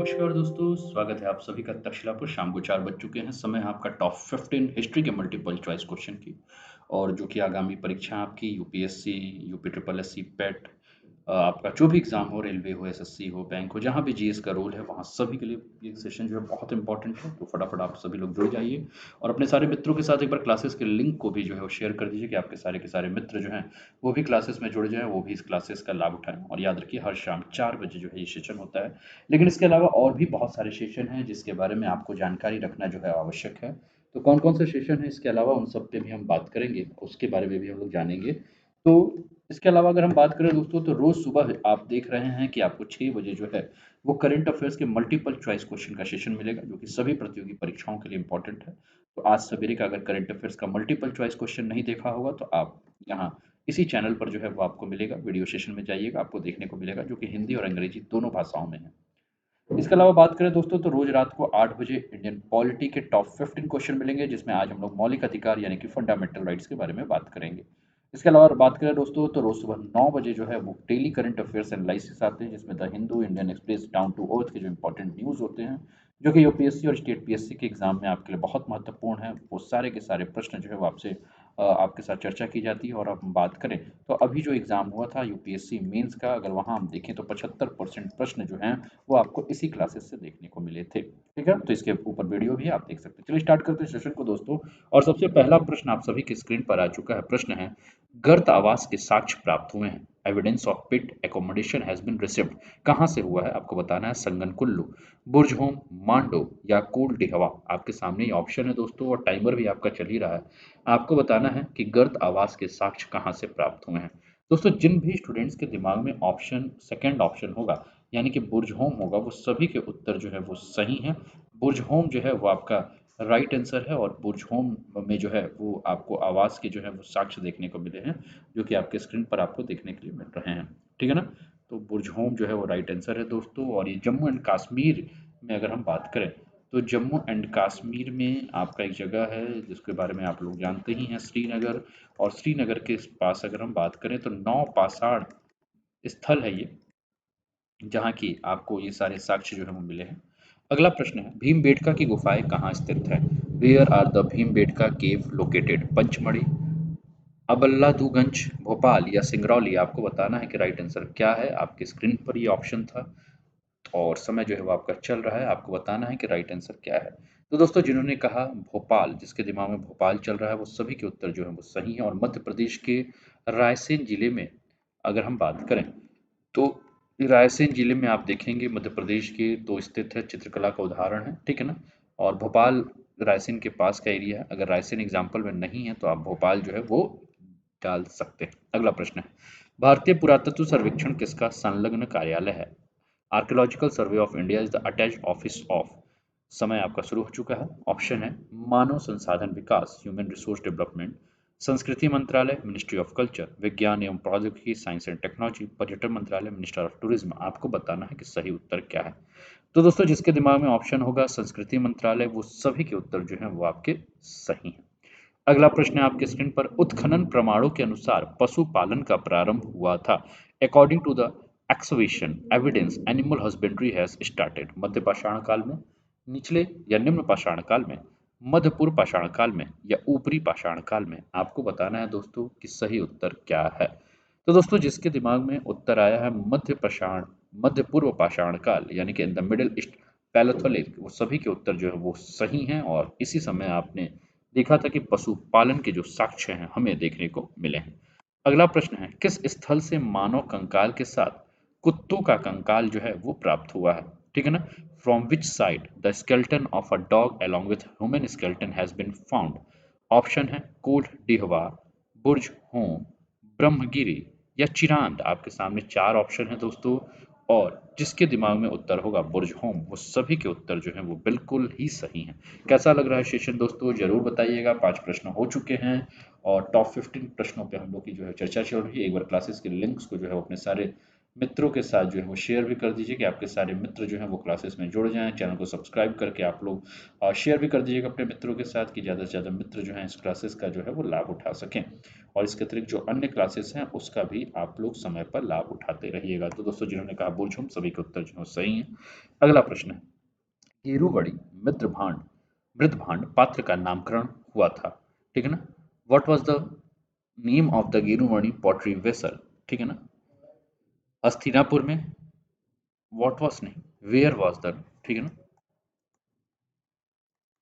नमस्कार दोस्तों, स्वागत है आप सभी का तक्षशिला पर। शाम को 4 बज चुके हैं। समय है आपका टॉप 15 हिस्ट्री के मल्टीपल चॉइस क्वेश्चन की, और जो कि आगामी परीक्षा आपकी यूपीएससी, यूपी ट्रिपल एससी, पेट, आपका जो भी एग्जाम हो, रेलवे हो, एसएससी हो, बैंक हो, जहाँ भी जीएस का रोल है, वहाँ सभी के लिए ये सेशन जो है बहुत इंपॉर्टेंट है। तो फटाफट आप सभी लोग जुड़ जाइए और अपने सारे मित्रों के साथ एक बार क्लासेस के लिंक को भी जो है वो शेयर कर दीजिए कि आपके सारे के सारे मित्र जो हैं वो भी क्लासेस में जुड़ जाएं, वो भी इस क्लासेस का लाभ उठाएं। और याद रखिए, हर शाम 4 बजे जो है ये सेशन होता है। लेकिन इसके अलावा और भी बहुत सारे सेशन हैं जिसके बारे में आपको जानकारी रखना जो है आवश्यक है। तो कौन कौन से सेशन है इसके अलावा, उन सब पे भी हम बात करेंगे, उसके बारे में भी हम लोग जानेंगे। तो इसके अलावा अगर हम बात करें दोस्तों, तो रोज सुबह आप देख रहे हैं कि आपको 6 बजे जो है वो करंट अफेयर्स के मल्टीपल चॉइस क्वेश्चन का सेशन मिलेगा, जो कि सभी प्रतियोगी परीक्षाओं के लिए इंपॉर्टेंट है। तो आज सवेरे का अगर करंट अफेयर्स का मल्टीपल चॉइस क्वेश्चन नहीं देखा होगा तो आप यहाँ इसी चैनल पर जो है वो आपको मिलेगा। वीडियो सेशन में जाइएगा, आपको देखने को मिलेगा, जो कि हिंदी और अंग्रेजी दोनों भाषाओं में है। इसके अलावा बात करें दोस्तों, तो रोज रात को 8 बजे इंडियन पॉलिटी के टॉप 15 क्वेश्चन मिलेंगे, जिसमें आज हम लोग मौलिक अधिकार यानी कि फंडामेंटल राइट्स के बारे में बात करेंगे। इसके अलावा बात करें दोस्तों, तो रोज सुबह 9 बजे जो है वो डेली करंट अफेयर्स एनालिसिस आते हैं, जिसमें the Hindu, Indian Express, Down to Earth के जो इंपॉर्टेंट न्यूज होते हैं, जो कि यूपीएससी और स्टेट पीएससी के एग्जाम में आपके लिए बहुत महत्वपूर्ण है। वो सारे के सारे प्रश्न जो है वो आपसे आपके साथ चर्चा की जाती है। और अब हम बात करें तो अभी जो एग्जाम हुआ था यूपीएससी मेंस का, अगर वहां हम देखें तो 75% प्रश्न जो हैं वो आपको इसी क्लासेस से देखने को मिले थे। ठीक है, तो इसके ऊपर वीडियो भी आप देख सकते हैं। चलिए स्टार्ट करते हैं सेशन को दोस्तों। और सबसे पहला प्रश्न आप सभी की स्क्रीन पर आ चुका है। प्रश्न है, गर्त आवास के साक्ष्य प्राप्त हुए हैं। Evidence of pit accommodation has been received. कहां से हुआ है आपको बताना है। संगन कुल्लू, बुर्ज होम, मांडो या कोल डिहवा। आपके सामने ये ऑप्शन है दोस्तों, और टाइमर भी आपका चल ही रहा है। आपको बताना है कि गर्त आवास के साक्ष्य कहां से प्राप्त हुए हैं। दोस्तों, जिन भी स्टूडेंट्स के दिमाग में ऑप्शन सेकंड ऑप्शन होगा यानी कि बुर्ज होम होगा, वो सभी के उत्तर जो है वो सही है। बुर्ज होम जो है वो आपका राइट आंसर है, और बुर्ज होम में जो है वो आपको आवास के जो है वो साक्ष्य देखने को मिले हैं, जो कि आपके स्क्रीन पर आपको देखने के लिए मिल रहे हैं। ठीक है ना। तो बुर्ज होम जो है वो राइट आंसर है दोस्तों। और ये जम्मू एंड कश्मीर में अगर हम बात करें, तो जम्मू एंड कश्मीर में आपका एक जगह है जिसके बारे में आप लोग जानते ही हैं, श्रीनगर। और श्रीनगर के पास अगर हम बात करें तो नौ पाषाण स्थल है ये, जहाँ की आपको ये सारे साक्ष्य जो है वो मिले हैं। अगला प्रश्न है, भीमबेटका की गुफाएं कहाँ स्थित है। Where are the Bhimbetka cave located. Pachmarhi, अबल्लादूगंज, भोपाल या सिंगरौली। आपको बताना है कि राइट आंसर क्या है। आपकी स्क्रीन पर ये ऑप्शन था, और समय जो है वो आपका चल रहा है। आपको बताना है कि राइट आंसर क्या है। तो दोस्तों, जिन्होंने कहा भोपाल, जिसके दिमाग में भोपाल चल रहा है, वो सभी के उत्तर जो है वो सही है। और मध्य प्रदेश के रायसेन जिले में अगर हम बात करें, तो रायसेन जिले में आप देखेंगे मध्य प्रदेश के, तो स्थित है, चित्रकला का उदाहरण है। ठीक है ना। और भोपाल रायसेन के पास का एरिया है। अगर रायसेन एग्जाम्पल में नहीं है तो आप भोपाल जो है वो डाल सकते हैं। अगला प्रश्न है, भारतीय पुरातत्व सर्वेक्षण किसका संलग्न कार्यालय है। Archaeological survey of India is the attached office of. समय आपका शुरू हो चुका है। ऑप्शन है, मानव संसाधन विकास, ह्यूमन रिसोर्स डेवलपमेंट, संस्कृति मंत्रालय, मिनिस्ट्री ऑफ कल्चर, विज्ञान एवं प्रौद्योगिकी, साइंस एंड टेक्नोलॉजी, पर्यटन मंत्रालय, मिनिस्टर ऑफ टूरिज्म। आपको बताना है कि सही उत्तर क्या है। तो दोस्तों, जिसके दिमाग में ऑप्शन होगा संस्कृति मंत्रालय, वो सभी के उत्तर जो है वो आपके सही हैं। अगला प्रश्न है आपके स्क्रीन पर, उत्खनन प्रमाणों के अनुसार पशुपालन का प्रारंभ हुआ था। According to the excavation evidence animal husbandry has started. मध्य पाषाण काल में, निचले या निम्न पाषाण काल में, मध्य पूर्व पाषाण काल में या ऊपरी पाषाण काल में। आपको बताना है दोस्तों कि सही उत्तर क्या है। तो दोस्तों, जिसके दिमाग में उत्तर आया है मध्य पूर्व पाषाण काल यानी कि in the middle east Palaeolithic, वो सभी के उत्तर जो है वो सही हैं। और इसी समय आपने देखा था कि पशुपालन के जो साक्ष्य हैं हमें देखने को मिले हैं। अगला प्रश्न है, किस स्थल से मानव कंकाल के साथ कुत्तों का कंकाल जो है वो प्राप्त हुआ है। ठीक है ना। From which side the skeleton of a dog along with human skeleton has been found. Option है, कोट डिहवा, बुर्ज होम, ब्रह्मगिरी या चिरांद। आपके सामने चार ऑप्शन है दोस्तों, और जिसके दिमाग में उत्तर होगा बुर्ज होम, वो सभी के उत्तर जो हैं वो बिल्कुल ही सही हैं। कैसा लग रहा है सेशन दोस्तों, जरूर बताइएगा। 5 प्रश्न हो चुके हैं, और टॉप 15 प्रश्नों पे हम लोग की जो है चर्चा चल रही है। एक बार क्लासेस के लिंक्स को जो है वो अपने सारे मित्रों के साथ जो है वो शेयर भी कर दीजिए कि आपके सारे मित्र जो हैं वो क्लासेस में जुड़ जाएं। चैनल को सब्सक्राइब करके आप लोग शेयर भी कर दीजिएगा अपने मित्रों के साथ कि ज़्यादा से ज़्यादा मित्र जो हैं इस क्लासेस का जो है वो लाभ उठा सकें। और इसके अतिरिक्त जो अन्य क्लासेस हैं उसका भी आप लोग समय पर लाभ उठाते रहिएगा। तो दोस्तों, जिन्होंने कहा बोलछुम, सभी के उत्तर जो है वो सही हैं। अगला प्रश्न है, गेरुवड़ी मित्रभांड मृदभांड पात्र का नामकरण हुआ था। ठीक है ना? What was the name of the गेरुवड़ी पॉटरी वेसल? ठीक है ना? हस्तिनापुर में, व्हाट वाज नहीं, वेयर वाज द, ठीक है ना?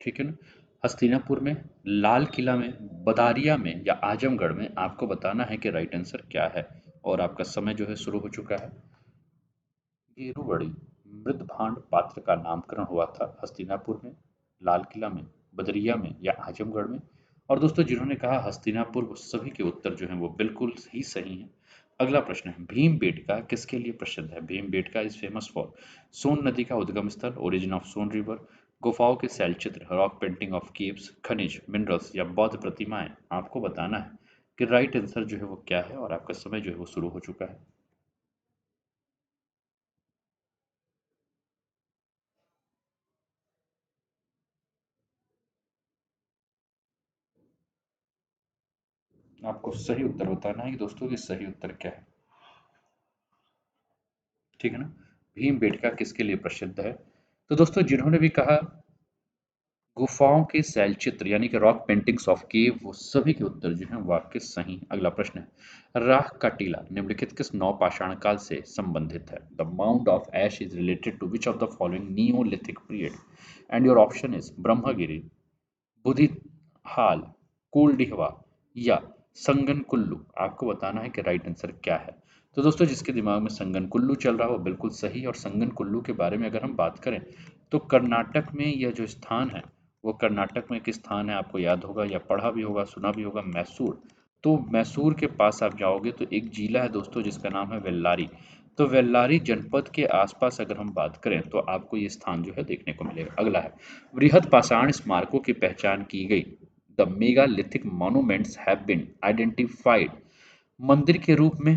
ठीक है ना? हस्तिनापुर में, लाल किला में, बदारिया में या आजमगढ़ में, आपको बताना है कि राइट आंसर क्या है। और आपका समय जो है शुरू हो चुका है। गेरुवड़ी मृदभांड पात्र का नामकरण हुआ था हस्तिनापुर में, लाल किला में, बदरिया में या आजमगढ़ में। और दोस्तों, जिन्होंने कहा हस्तिनापुर, वो सभी के उत्तर जो हैं वो बिल्कुल ही सही हैं। अगला प्रश्न है, भीमबेटका किसके लिए प्रसिद्ध है? भीमबेटका इज फेमस फॉर सोन नदी का उद्गम स्थल, ओरिजिन ऑफ सोन रिवर, गुफाओं के शैलचित्र, रॉक पेंटिंग ऑफ केव्स, खनिज मिनरल्स या बौद्ध प्रतिमाएं। आपको बताना है कि राइट आंसर जो है वो क्या है। और आपका समय जो है वो शुरू हो चुका है। आपको सही उत्तर बताना है कि दोस्तों, कि सही उत्तर क्या है। ठीक है ना? भीमबेटका किसके लिए प्रसिद्ध है? तो दोस्तों, जिन्होंने भी कहा गुफाओं के शैलचित्र यानी कि रॉक पेंटिंग्स ऑफ केव, वो सभी के उत्तर जो हैं वाक्य सही हैं। अगला प्रश्न है, राख का टीला निम्नलिखित किस नौपाषाण काल से संबंधित है? The mount of ash is related to which of the following neolithic period? And your option is Brahmagiri, Budihal, Koldihwa या संगन कुल्लू। आपको बताना है कि राइट आंसर क्या है। तो दोस्तों, जिसके दिमाग में संगन कुल्लू चल रहा हो वो बिल्कुल सही है। और संगन कुल्लू के बारे में अगर हम बात करें तो कर्नाटक में यह जो स्थान है, वो कर्नाटक में एक स्थान है, आपको याद होगा या पढ़ा भी होगा, सुना भी होगा, मैसूर। तो मैसूर के पास आप जाओगे तो एक जिला है दोस्तों जिसका नाम है वेल्लारी। तो वेल्लारी जनपद के आसपास अगर हम बात करें तो आपको ये स्थान जो है देखने को मिलेगा। अगला है, बृहद पाषाण स्मारकों की पहचान की गई। The megalithic monuments have been identified मंदिर के रूप में,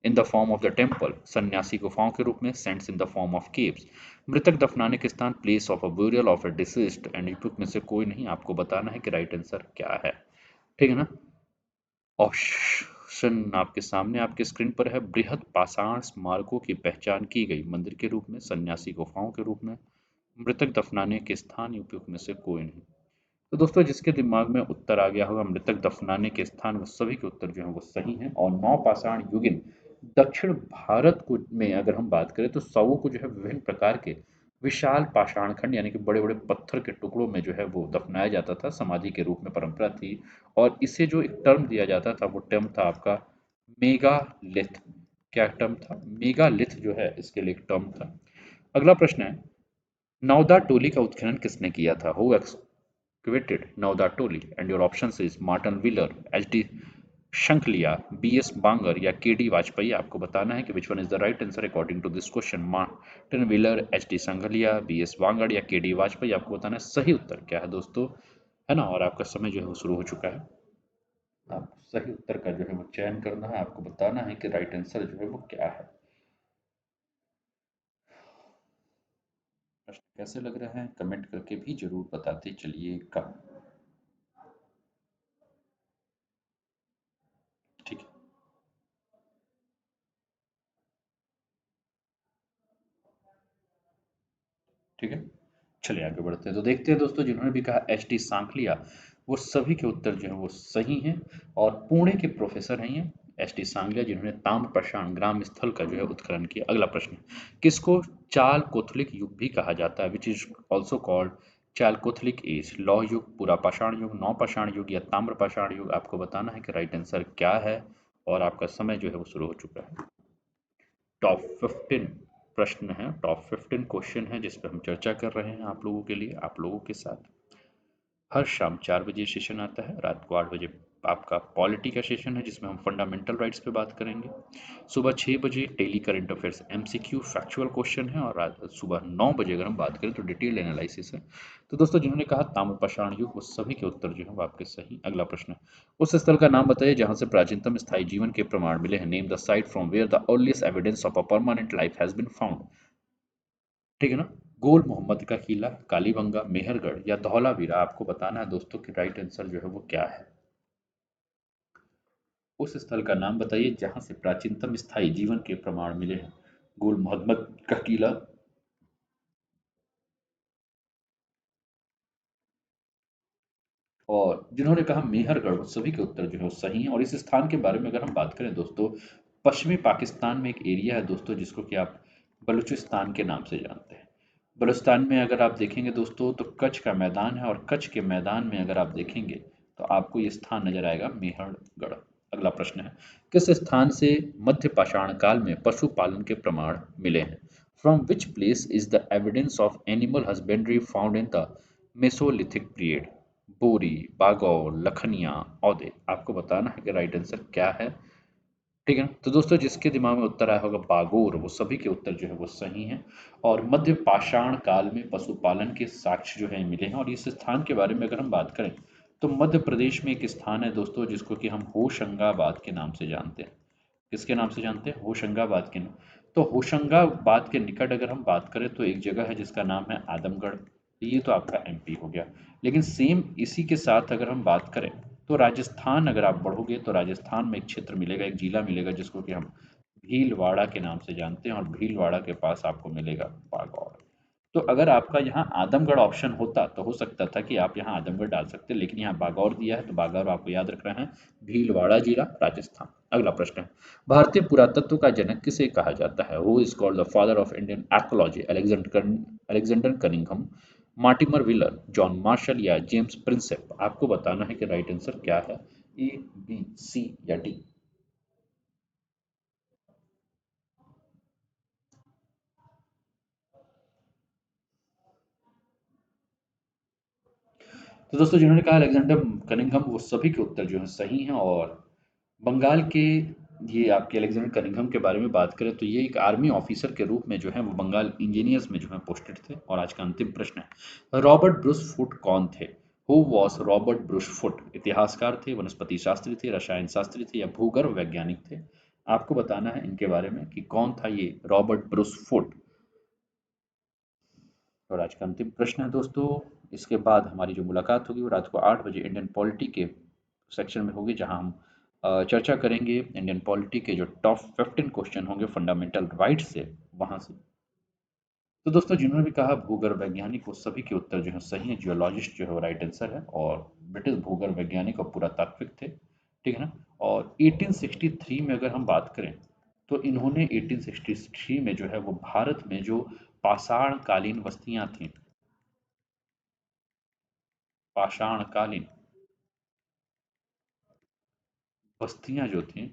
in the form of the temple, सन्यासी गुफाओं के रूप में, saints in the form of caves, मृतक दफनाने के स्थान, place of a burial of a deceased. And युग में से कोई नहीं। आपको बताना है कि राइट आंसर क्या है। ठीक है ना? ऑप्शन आपके सामने आपके स्क्रीन पर है। बृहद पाषाण स्मारकों की पहचान की गई मंदिर के रूप में, सन्यासी गुफाओं के रूप में, मृतक दफनाने के स्थान, उपयुक्त में से कोई नहीं। तो दोस्तों, जिसके दिमाग में उत्तर आ गया होगा मृतक दफनाने के स्थान, वो सभी के उत्तर जो हैं वो सही हैं। और नवपाषाण युगीन दक्षिण भारत को में अगर हम बात करें तो शवों को जो है विभिन्न प्रकार के विशाल पाषाण खंड यानी कि बड़े बड़े पत्थर के टुकड़ों में जो है वो दफनाया जाता था, समाधि के रूप में परंपरा थी। और इसे जो एक टर्म दिया जाता था वो टर्म था आपका मेगालिथ। क्या टर्म था? मेगालिथ जो है इसके लिए एक टर्म था। अगला प्रश्न है, नौदा टोली का उत्खनन किसने किया था? Who excavated Navda Toli? And your options is Martin Wheeler, H D Sankalia, B S Bangar या के डी वाजपेयी। आपको बताना है कि which one is the right answer according to this question. Martin Wheeler, H D Sankalia, B S Bangar या K D Vajpeyi. आपको बताना है सही उत्तर क्या है दोस्तों। है ना? और आपका समय जो है वो शुरू हो चुका है। आपको सही उत्तर का जो है वो चयन करना है। आपको बताना है कि राइट आंसर जो है वो क्या है। प्रश्न कैसे लग रहे हैं कमेंट करके भी जरूर बताते चलिएगा। ठीक है। ठीक है, चलिए आगे बढ़ते हैं। तो देखते हैं दोस्तों, जिन्होंने भी कहा एच टी सांखलिया, वो सभी के उत्तर जो है वो सही हैं। और पुणे के प्रोफेसर हैं ये एच टी सांगलिया, जिन्होंने ताम्रपाषाण ग्राम स्थल का जो है उत्खनन किया। अगला प्रश्न, किसको चाल कोथलिक युग भी कहा जाता है? Which is also called chalcolithic age? लौह युग, पुरापाषाण युग, नवपाषाण युग या ताम्रपाषाण युग? आपको बताना है कि राइट आंसर क्या है। और आपका समय जो है वो शुरू हो चुका है। टॉप 15 प्रश्न है, टॉप 15 क्वेश्चन है जिस पर हम चर्चा कर रहे हैं आप लोगों के लिए, आप लोगों के साथ। हर शाम 4 बजे सेशन आता है, रात को 8 बजे आपका पॉलिटी का सेशन है जिसमें हम फंडामेंटल राइट्स पे बात करेंगे। सुबह 6 बजे daily current affairs MCQ factual question है, और रात सुबह 9 बजे अगर हम बात करें तो डिटेल एनालिसिस है। तो दोस्तों जिन्होंने कहा ताम्रपाषाण युग, वो सभी के उत्तर जो है वो आपके सही। अगला प्रश्न है, उस स्थल का नाम बताइए जहां से प्राचीनतम स्थायी जीवन के प्रमाण मिले हैं। Name the site from where the earliest evidence of a permanent life has been found. ठीक है ना। गोल मोहम्मद का किला, कालीबंगा, मेहरगढ़ या धौलावीरा, आपको बताना है दोस्तों कि राइट आंसर जो है वो क्या है। उस स्थल का नाम बताइए जहां से प्राचीनतम स्थायी जीवन के प्रमाण मिले हैं। गोल मोहम्मद का किला, और जिन्होंने कहा मेहरगढ़, वो सभी के उत्तर जो है वो सही हैं। और इस स्थान के बारे में अगर हम बात करें दोस्तों, पश्चिमी पाकिस्तान में एक एरिया है दोस्तों जिसको कि आप बलूचिस्तान के नाम से जानते हैं। बलूचिस्तान में अगर आप देखेंगे दोस्तों तो कच्छ का मैदान है, और कच्छ के मैदान में अगर आप देखेंगे तो आपको ये स्थान नजर आएगा, मेहरगढ़। अगला प्रश्न है, किस स्थान से मध्य पाषाण काल में पशुपालन के प्रमाण मिले हैं। From which place is the evidence of animal husbandry found in the Mesolithic period. बोरी, बागौर, लखनिया, औदे, आपको बताना है कि राइट आंसर क्या है। ठीक है ना। तो दोस्तों जिसके दिमाग में उत्तर आया होगा बागोर, वो सभी के उत्तर जो है वो सही हैं। और मध्य पाषाण काल में पशुपालन के साक्ष्य जो है मिले हैं। और इस स्थान के बारे में अगर हम बात करें तो मध्य प्रदेश में एक स्थान है दोस्तों जिसको कि हम होशंगाबाद के नाम से जानते हैं। किसके नाम से जानते हैं? होशंगाबाद के नाम। तो होशंगाबाद के निकट अगर हम बात करें तो एक जगह है जिसका नाम है आदमगढ़। ये तो आपका एमपी हो गया। लेकिन सेम इसी के साथ अगर हम बात करें तो राजस्थान, अगर आप बढ़ोगे तो राजस्थान में एक क्षेत्र मिलेगा, एक जिला मिलेगा जिसको कि हम भीलवाड़ा के नाम से जानते हैं, और भीलवाड़ा के पास आपको मिलेगा बागौर। तो अगर आपका यहाँ आदमगढ़ ऑप्शन होता तो हो सकता था कि आप यहाँ आदमगढ़ डाल सकते, लेकिन यहाँ बागौर दिया है तो बागौर आपको याद रखना है, भीलवाड़ा जिला, राजस्थान। अगला प्रश्न है, भारतीय पुरातत्व का जनक किसे कहा जाता है। Who is called the father of Indian archaeology. Alexander Cunningham, Mortimer wheeler, John Marshall या जेम्स प्रिंसेप। आपको बताना है कि राइट आंसर क्या है, ए, बी, सी या डी। तो दोस्तों जिन्होंने कहा अलेक्जेंडर कनिंघम, वो सभी के उत्तर जो है सही हैं। और बंगाल के, ये आपके अलेक्जेंडर कनिंघम के बारे में बात करें तो ये एक आर्मी ऑफिसर के रूप में जो है वो बंगाल इंजीनियर्स में जो है पोस्टेड थे। और आज का अंतिम प्रश्न है, रॉबर्ट ब्रूस फुट कौन थे। Who was Robert Bruce foot. इतिहासकार थे, वनस्पति शास्त्री थे, रसायन शास्त्री थे या भूगर्भ वैज्ञानिक थे। आपको बताना है इनके बारे में कि कौन था ये रॉबर्ट ब्रूस फुट। और आज का अंतिम प्रश्न है दोस्तों, इसके बाद हमारी जो मुलाकात होगी वो रात को 8 बजे इंडियन पॉलिटी के सेक्शन में होगी, जहां हम चर्चा करेंगे इंडियन पॉलिटी के जो टॉप 15 क्वेश्चन होंगे फंडामेंटल राइट से, वहां से। तो दोस्तों जिन्होंने भी कहा भूगर्भ वैज्ञानिक, वो सभी के उत्तर जो है सही है। जियोलॉजिस्ट जो है वो राइट आंसर है, और ब्रिटिश भूगर्भ वैज्ञानिक और पुरातात्विक थे। ठीक है ना। और 1863 में अगर हम बात करें तो इन्होंने 1863 में जो है वो भारत में जो पाषाण कालीन बस्तियां थी, पाषाणकालीन बस्तियां जो थीं,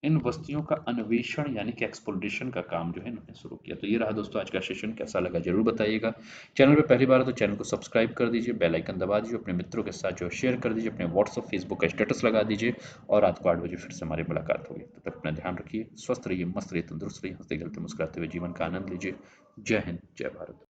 इन बस्तियों का अन्वेषण यानी कि एक्सप्लोरेशन का काम जो है इन्होंने शुरू किया। तो ये रहा दोस्तों आज का सेशन, कैसा लगा जरूर बताइएगा। चैनल पे पहली बार है तो चैनल को सब्सक्राइब कर दीजिए, बेल आइकन दबा दीजिए, अपने मित्रों के साथ जो शेयर कर दीजिए, अपने व्हाट्सअप फेसबुक का स्टेटस लगा दीजिए। और रात को 8 बजे फिर से हमारी मुलाकात होगी। तब तक अपना ध्यान रखिए, स्वस्थ रहिए, मस्त रहिए, तंदुरुस्त रहिए, हंसते खेलते मुस्कुराते हुए जीवन का आनंद लीजिए। जय हिंद, जय भारत।